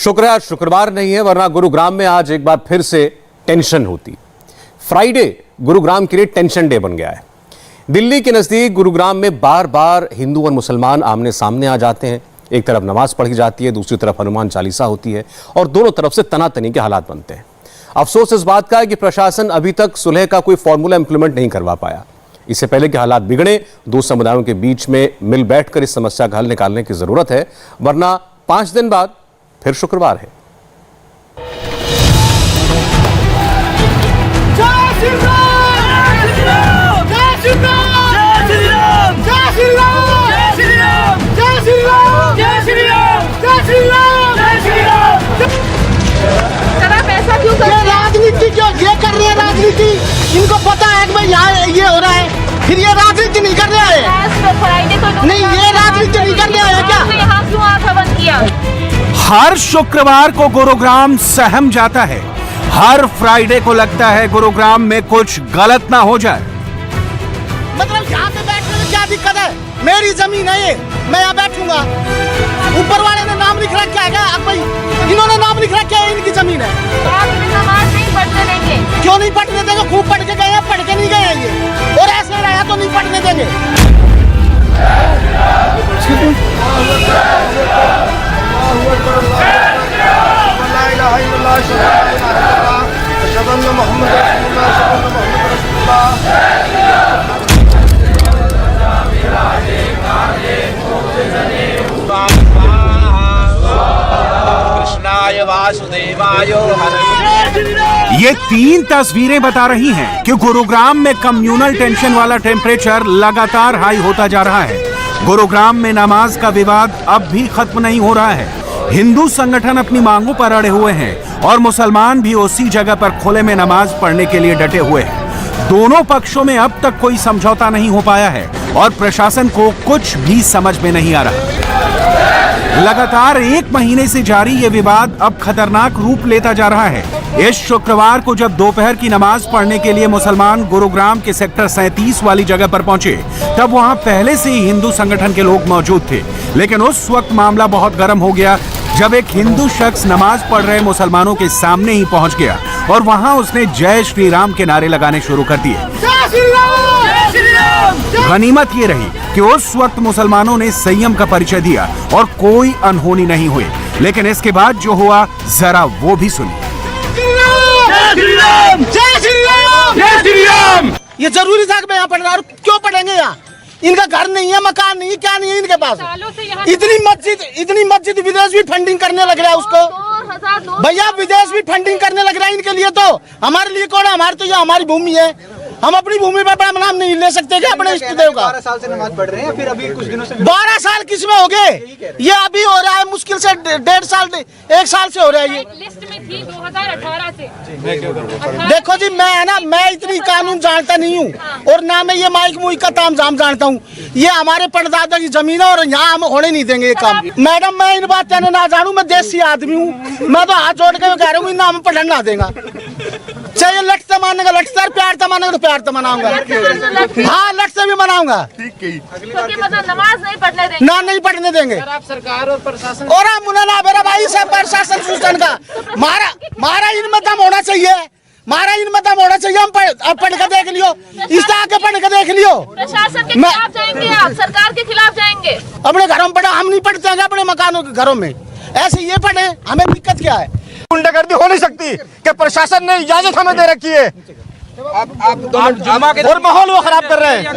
शुक्र है आज शुक्रवार नहीं है, वरना गुरुग्राम में आज एक बार फिर से टेंशन होती। फ्राइडे गुरुग्राम के लिए टेंशन डे बन गया है। दिल्ली के नजदीक गुरुग्राम में बार बार हिंदू और मुसलमान आमने सामने आ जाते हैं। एक तरफ नमाज पढ़ी जाती है, दूसरी तरफ हनुमान चालीसा होती है और दोनों तरफ से तनातनी के हालात बनते हैं। अफसोस इस बात का है कि प्रशासन अभी तक सुलह का कोई फॉर्मूला इंप्लीमेंट नहीं करवा पाया। इससे पहले कि हालात बिगड़े, दो समुदायों के बीच में मिल बैठकर इस समस्या का हल निकालने की जरूरत है, वरना 5 दिन बाद फिर शुक्रवार है। राजनीति क्यों ये कर रहे हैं? राजनीति इनको पता है कि भाई यहाँ ये हो रहा है, फिर ये राजनीति नहीं कर रहा है। नहीं, ये राजनीति नहीं कर रहा है क्या? यहाँ क्यों आंखें बंद किया? हर शुक्रवार को गुरुग्राम सहम जाता है। हर फ्राइडे को लगता है गुरुग्राम में कुछ गलत ना हो जाए। मतलब यहाँ पे बैठने में क्या दिक्कत है? मेरी जमीन है ये, मैं यहाँ बैठूंगा। ऊपर वाले ने नाम लिख रखा है क्या? अब भाई इन्होंने नाम लिख रखा है, इनकी जमीन है। आप नमाज नहीं पढ़ने देंगे? क्यों नहीं पढ़ने देंगे? खूब पढ़ के गए हैं, पढ़ के नहीं गए हैं ये, और ऐसे रहा तो नहीं पढ़ने देंगे। ये 3 तस्वीरें बता रही हैं कि गुरुग्राम में कम्युनल टेंशन वाला टेम्परेचर लगातार हाई होता जा रहा है। गुरुग्राम में नमाज का विवाद अब भी खत्म नहीं हो रहा है। हिंदू संगठन अपनी मांगों पर अड़े हुए हैं और मुसलमान भी उसी जगह पर खुले में नमाज पढ़ने के लिए डटे हुए हैं। दोनों पक्षों में अब तक कोई समझौता नहीं हो पाया है और प्रशासन को कुछ भी समझ में नहीं आ रहा। लगातार 1 महीने से जारी ये विवाद अब खतरनाक रूप लेता जा रहा है। इस शुक्रवार को जब दोपहर की नमाज पढ़ने के लिए मुसलमान गुरुग्राम के सेक्टर 37 वाली जगह पर पहुंचे, तब वहां पहले से ही हिंदू संगठन के लोग मौजूद थे। लेकिन उस वक्त मामला बहुत गर्म हो गया जब एक हिंदू शख्स नमाज पढ़ रहे मुसलमानों के सामने ही पहुंच गया और वहां उसने जय श्री राम के नारे लगाने शुरू कर दिए। गनीमत ये रही कि उस वक्त मुसलमानों ने संयम का परिचय दिया और कोई अनहोनी नहीं हुई। लेकिन इसके बाद जो हुआ, जरा वो भी सुनिए। ये जरूरी था कि मैं यहाँ पढ़ रहा हूँ। क्यों पढ़ेंगे यहाँ? इनका घर नहीं है, मकान नहीं है, क्या नहीं है इनके पास? इतनी मस्जिद विदेश भी फंडिंग करने लग रहा है उसको। भैया विदेश भी फंडिंग करने लग रहा है इनके लिए। तो हमारे लिए कौन है? हमारे तो ये हमारी भूमि है, हम अपनी भूमि पर अपना नाम नहीं ले सकते क्या अपने इष्ट देव का? 12 साल से नमाज पढ़ रहे हैं, फिर अभी कुछ दिनों से 12 साल किस में हो गए? ये अभी हो रहा है मुश्किल से 1.5 साल 1 साल से हो रहा है ये। लिस्ट में थी 2018 से। देखो जी, मैं है ना, मैं इतनी कानून जानता नहीं हूँ और ना मैं ये माइक मुई का तामझाम जानता हूँ। ये हमारे परदादा की जमीन है और यहाँ हम होने नहीं देंगे ये काम। मैडम, मैं इन बात कहने ना जानू, मैं देसी आदमी हूँ। मैं तो हाथ जोड़ के कह रहा हूँ, नाम पढ़ने ना देगा। चाहिए लठ से मानने का लठ से, प्यार से मानेगा तो प्यार से मनाऊंगा। हाँ, लठ से भी मनाऊंगा। मतलब नमाज नहीं पढ़ने देंगे? ना, नहीं पढ़ने देंगे। आप सरकार और प्रशासन और मुना मेरा भाई सब प्रशासन सूचन का मारा इनमें दम होना चाहिए। मारा इनमें दम होना चाहिए। हम पढ़ के देख लियो, इस आगे पढ़ के देख लियो। प्रशासन के खिलाफ जाएंगे आप? सरकार के खिलाफ जाएंगे? अपने घरों में पढ़े, हम नहीं पढ़ते हैं अपने मकानों के घरों में। ऐसे ये पढ़े, हमें दिक्कत क्या है? गुंडागर्दी हो नहीं सकती कि प्रशासन ने इजाजत हमें दे रखी है और माहौल वो खराब कर रहे हैं।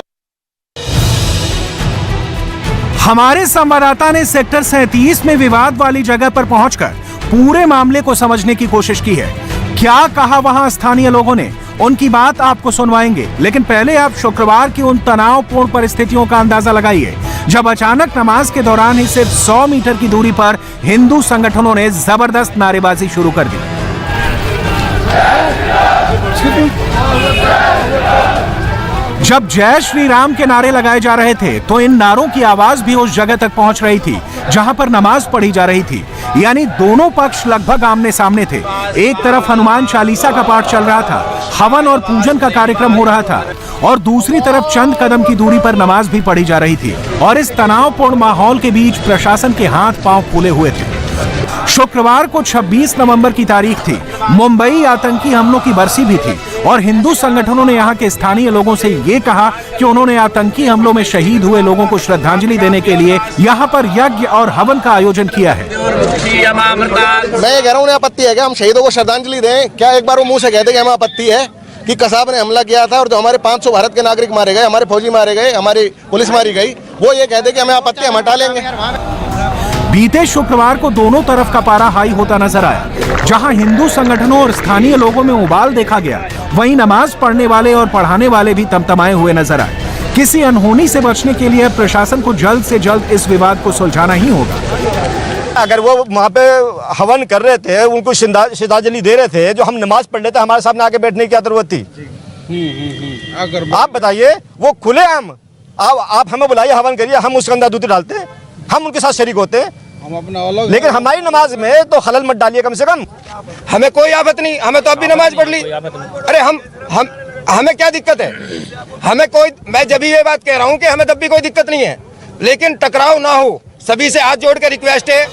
हमारे संवाददाता ने सेक्टर 37 में विवाद वाली जगह पर पहुंचकर पूरे मामले को समझने की कोशिश की है। क्या कहा वहां स्थानीय लोगों ने, उनकी बात आपको सुनवाएंगे। लेकिन पहले आप शुक्रवार की उन तनावपूर्ण परिस्थितियों का अंदाजा लगाइए जब अचानक नमाज के दौरान ही सिर्फ 100 मीटर की दूरी पर हिंदू संगठनों ने जबरदस्त नारेबाजी शुरू कर दी। जब जय श्री राम के नारे लगाए जा रहे थे तो इन नारों की आवाज भी उस जगह तक पहुंच रही थी जहां पर नमाज पढ़ी जा रही थी। यानी दोनों पक्ष लगभग आमने सामने थे। एक तरफ हनुमान चालीसा का पाठ चल रहा था, हवन और पूजन का कार्यक्रम हो रहा था और दूसरी तरफ चंद कदम की दूरी पर नमाज भी पढ़ी जा रही थी। और इस तनावपूर्ण माहौल के बीच प्रशासन के हाथ पांव फूले हुए थे। शुक्रवार को 26 नवंबर की तारीख थी। मुंबई आतंकी हमलों की बरसी भी थी और हिंदू संगठनों ने यहाँ के स्थानीय लोगों से ये कहा कि उन्होंने आतंकी हमलों में शहीद हुए लोगों को श्रद्धांजलि देने के लिए यहाँ पर यज्ञ और हवन का आयोजन किया है। मैं कह रहा हूँ उन्हें आपत्ति है क्या हम शहीदों को श्रद्धांजलि दें? क्या एक बार वो मुंह से कहते कि हमें आपत्ति है कि कसाब ने हमला किया था और जो हमारे 500 भारत के नागरिक मारे गए, हमारे फौजी मारे गए, हमारी पुलिस मारी गई, वो ये कहते कि हमें आपत्ति, हम हटा लेंगे। बीते शुक्रवार को दोनों तरफ का पारा हाई होता नजर आया। जहां हिंदू संगठनों और स्थानीय लोगों में उबाल देखा गया, वहीं नमाज पढ़ने वाले और पढ़ाने वाले भी तमतमाए हुए नजर आए। किसी अनहोनी से बचने के लिए प्रशासन को जल्द से जल्द इस विवाद को सुलझाना ही होगा। अगर वो वहाँ पे हवन कर रहे थे, उनको श्रद्धांजलि दे रहे थे, जो हम नमाज पढ़ लेते, हमारे सामने आके बैठने की क्या जरूरत थी? आप बताइए, वो खुले हम आप हमें बुलाइए, हवन करिए, हम उसके अंदर दूध डालते हैं, हम उनके साथ शरीक होते हैं, हम अपना अलग। लेकिन हमारी नमाज में तो खलल मत डालिए कम से कम। हमें कोई आफत नहीं, हमें तो अब भी नमाज पढ़ ली। अरे हमें क्या दिक्कत है? हमें कोई, मैं जब भी ये बात कह रहा हूँ कि हमें तब भी कोई दिक्कत नहीं है, लेकिन टकराव ना हो, सभी से हाथ जोड़ कर रिक्वेस्ट है।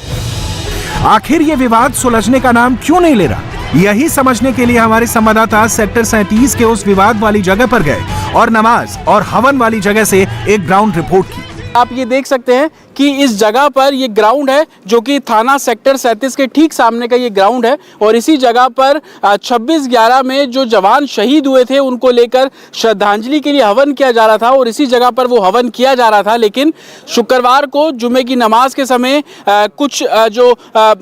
आखिर ये विवाद सुलझने का नाम क्यों नहीं ले रहा? यही समझने के लिए हमारे संवाददाता सेक्टर 37 के उस विवाद वाली जगह पर गए और नमाज और हवन वाली जगह से एक ग्राउंड रिपोर्ट की। आप ये देख सकते हैं कि इस जगह पर ये ग्राउंड है, जो कि थाना सेक्टर 37 के ठीक सामने का ये ग्राउंड है और इसी जगह पर 26/11 में जो जवान शहीद हुए थे उनको लेकर श्रद्धांजलि के लिए हवन किया जा रहा था और इसी जगह पर वो हवन किया जा रहा था। लेकिन शुक्रवार को जुमे की नमाज के समय कुछ जो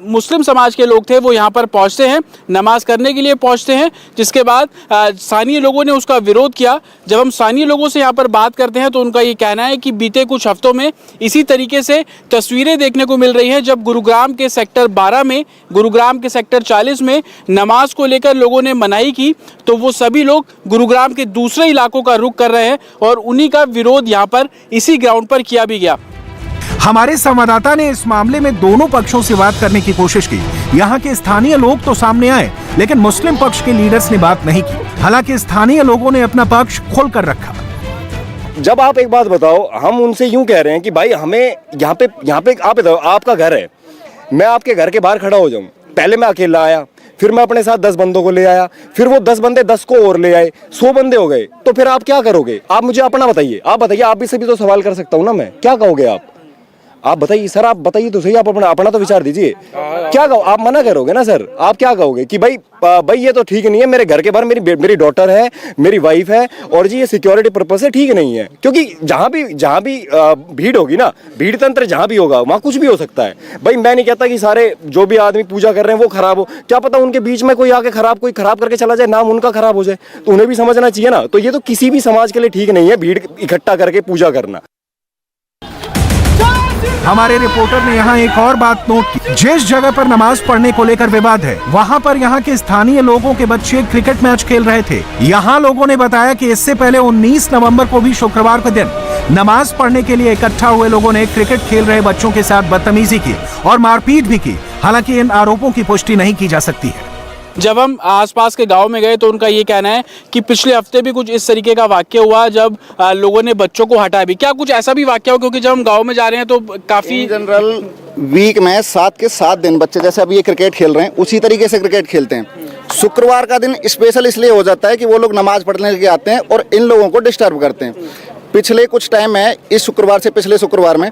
मुस्लिम समाज के लोग थे वो यहाँ पर पहुँचते हैं, नमाज करने के लिए पहुँचते हैं, जिसके बाद स्थानीय लोगों ने उसका विरोध किया। जब हम स्थानीय लोगों से यहाँ पर बात करते हैं तो उनका ये कहना है कि बीते कुछ हफ्तों में इसी तरीके से तस्वीरें देखने को मिल रही हैं, जब गुरुग्राम के सेक्टर 12 में, गुरुग्राम के सेक्टर 40 में नमाज को लेकर लोगों ने मनाही की, तो वो सभी लोग गुरुग्राम के दूसरे इलाकों का रुख कर रहे हैं और उन्हीं का विरोध यहाँ पर इसी ग्राउंड पर किया भी गया। हमारे संवाददाता ने इस मामले में दोनों पक्षों से बात करने की कोशिश की। यहाँ के स्थानीय लोग तो सामने आए, लेकिन मुस्लिम पक्ष के लीडर्स ने बात नहीं की। हालांकि स्थानीय लोगों ने अपना पक्ष खोलकर रखा। जब आप एक बात बताओ, हम उनसे यूं कह रहे हैं कि भाई हमें यहाँ पे आप बताओ, आपका घर है, मैं आपके घर के बाहर खड़ा हो जाऊं, पहले मैं अकेला आया, फिर मैं अपने साथ 10 बंदों को ले आया, फिर वो 10 बंदे 10 को और ले आए, 100 बंदे हो गए, तो फिर आप क्या करोगे? आप मुझे अपना बताइए, आप बताइए, आप भी से भी तो सवाल कर सकता हूँ ना मैं, क्या कहोगे आप बताइए सर, आप बताइए तो सही, आप अपना तो विचार दीजिए। क्या कहो, आप मना करोगे ना सर? आप क्या कहोगे कि भाई ये तो ठीक नहीं है, मेरे घर के बाहर मेरी डॉटर है, मेरी वाइफ है, और जी ये सिक्योरिटी पर्पज से ठीक नहीं है, क्योंकि जहाँ भी भीड़ होगी ना, भीड़ तंत्र जहाँ भी होगा वहाँ कुछ भी हो सकता है। भाई मैं नहीं कहता कि सारे जो भी आदमी पूजा कर रहे हैं वो खराब हो, क्या पता उनके बीच में कोई आके कोई खराब करके चला जाए, नाम उनका खराब हो जाए, तो उन्हें भी समझना चाहिए ना। तो ये तो किसी भी समाज के लिए ठीक नहीं है भीड़ इकट्ठा करके पूजा करना। हमारे रिपोर्टर ने यहाँ एक और बात नोट की। जिस जगह पर नमाज पढ़ने को लेकर विवाद है, वहाँ पर यहाँ के स्थानीय लोगों के बच्चे क्रिकेट मैच खेल रहे थे। यहाँ लोगों ने बताया कि इससे पहले 19 नवंबर को भी शुक्रवार के दिन नमाज पढ़ने के लिए इकट्ठा हुए लोगों ने क्रिकेट खेल रहे बच्चों के साथ बदतमीजी की और मारपीट भी की। हालांकि इन आरोपों की पुष्टि नहीं की जा सकती है। जब हम आसपास के गांव में गए तो उनका ये कहना है कि पिछले हफ्ते भी कुछ इस तरीके का वाक्य हुआ, जब लोगों ने बच्चों को हटाया भी। क्या कुछ ऐसा भी वाक्य हो? क्योंकि जब हम गांव में जा रहे हैं तो काफी जनरल वीक में 7 के 7 दिन बच्चे जैसे अभी ये क्रिकेट खेल रहे हैं उसी तरीके से क्रिकेट खेलते हैं। शुक्रवार का दिन स्पेशल इसलिए हो जाता है कि वो लोग नमाज पढ़ने के आते हैं और इन लोगों को डिस्टर्ब करते हैं। पिछले कुछ टाइम में, इस शुक्रवार से पिछले शुक्रवार में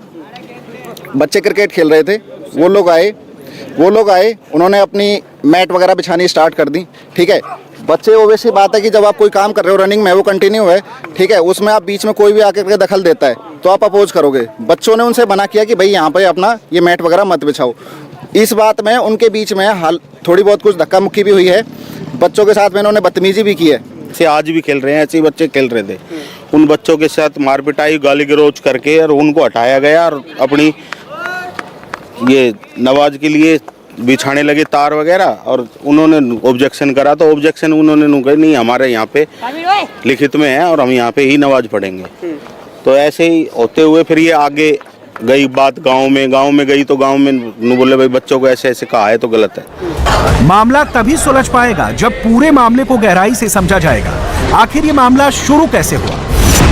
बच्चे क्रिकेट खेल रहे थे, वो लोग आए, उन्होंने अपनी मैट वगैरह बिछानी स्टार्ट कर दी। ठीक है, बच्चे ओवैसी बात है कि जब आप कोई काम कर रहे हो, रनिंग में वो कंटिन्यू है, ठीक है, उसमें आप बीच में कोई भी आकर के दखल देता है तो आप अपोज करोगे। बच्चों ने उनसे मना किया कि भाई यहाँ पे अपना ये मैट वगैरह मत बिछाओ। इस बात में उनके बीच में थोड़ी बहुत कुछ धक्का मुक्की भी हुई है, बच्चों के साथ में इन्होंने बदतमीजी भी की है। से आज भी खेल रहे हैं, ऐसे ही बच्चे खेल रहे थे, उन बच्चों के साथ मारपिटाई गाली गलौज करके और उनको हटाया गया और अपनी ये नमाज के लिए बिछाने लगे तार वगैरह, और उन्होंने ऑब्जेक्शन करा तो ऑब्जेक्शन उन्होंने कहा नहीं, हमारे यहाँ पे लिखित में है और हम यहाँ पे ही नमाज पढ़ेंगे। तो ऐसे ही होते हुए फिर ये आगे गई बात गांव में गई तो गांव में बोले भाई बच्चों को ऐसे कहा है तो गलत है। मामला तभी सुलझ पाएगा जब पूरे मामले को गहराई से समझा जाएगा। आखिर ये मामला शुरू कैसे हुआ?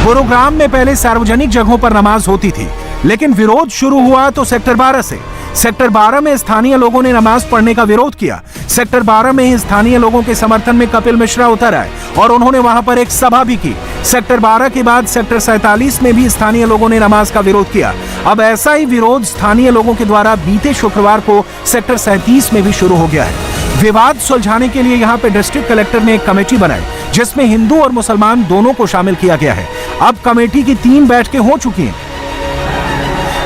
गुरुग्राम में पहले सार्वजनिक जगहों पर नमाज होती थी, लेकिन विरोध शुरू हुआ तो सेक्टर 12 से। सेक्टर 12 में स्थानीय लोगों ने नमाज पढ़ने का विरोध किया। सेक्टर 12 में ही स्थानीय लोगों के समर्थन में कपिल मिश्रा उतर आए और उन्होंने वहां पर एक सभा भी की। सेक्टर 12 के बाद सेक्टर 47 में भी स्थानीय लोगों ने नमाज का विरोध किया। अब ऐसा ही विरोध स्थानीय लोगों के द्वारा बीते शुक्रवार को सेक्टर 37 में भी शुरू हो गया है। विवाद सुलझाने के लिए यहां पे डिस्ट्रिक्ट कलेक्टर ने एक कमेटी बनाई जिसमें हिंदू और मुसलमान दोनों को शामिल किया गया है। अब कमेटी की 3 बैठकें हो चुकी हैं।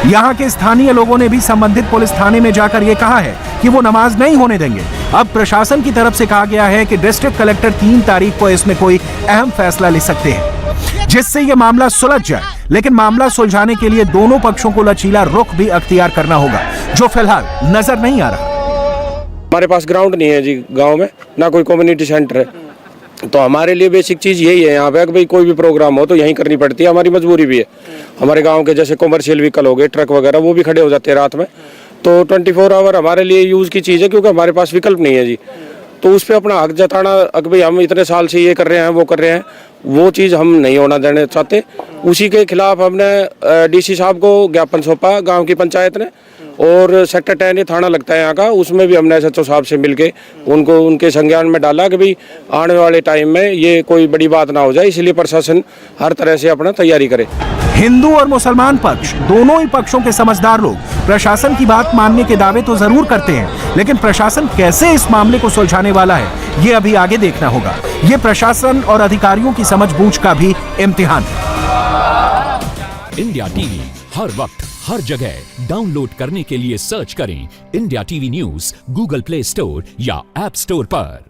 यहां के स्थानीय लोगों ने भी संबंधित पुलिस थाने में जाकर यह कहा है कि वो नमाज नहीं होने देंगे। अब प्रशासन की तरफ से कहा गया है कि डिस्ट्रिक्ट कलेक्टर 3 तारीख को इसमें कोई अहम फैसला ले सकते हैं जिससे यह मामला सुलझ जाए। लेकिन मामला सुलझाने के लिए दोनों पक्षों को लचीला रुख भी अख्तियार करना होगा, जो फिलहाल नजर नहीं आ रहा। हमारे पास ग्राउंड नहीं है जी गांव में, ना कोई कम्युनिटी सेंटर है, तो हमारे लिए बेसिक चीज़ यही है यहाँ पे कि भाई कोई भी प्रोग्राम हो तो यहीं करनी पड़ती है। हमारी मजबूरी भी है। हमारे गांव के जैसे कमर्शियल व्हीकल हो गए, ट्रक वगैरह, वो भी खड़े हो जाते हैं रात में, तो 24 आवर हमारे लिए यूज़ की चीज़ है क्योंकि हमारे पास विकल्प नहीं है जी। तो उस पर अपना हक जताना कि भाई हम इतने साल से ये कर रहे हैं, वो कर रहे हैं, वो चीज़ हम नहीं होना देना चाहते। उसी के खिलाफ हमने डीसी साहब को ज्ञापन सौंपा गाँव की पंचायत ने, और सेक्टर 10 ये थाना लगता है यहाँ का, उसमें भी हमने SHO साहब से मिलके उनको उनके संज्ञान में डाला कि भाई आने वाले टाइम में ये कोई बड़ी बात ना हो जाए, इसलिए प्रशासन हर तरह से अपना तैयारी करे। हिंदू और मुसलमान पक्ष, दोनों ही पक्षों के समझदार लोग प्रशासन की बात मानने के दावे तो जरूर करते हैं, लेकिन प्रशासन कैसे इस मामले को सुलझाने वाला है ये अभी आगे देखना होगा। ये प्रशासन और अधिकारियों की समझबूझ का भी इम्तिहान है। इंडिया टीवी हर वक्त हर जगह डाउनलोड करने के लिए सर्च करें India TV news Google play store या ऐप स्टोर पर।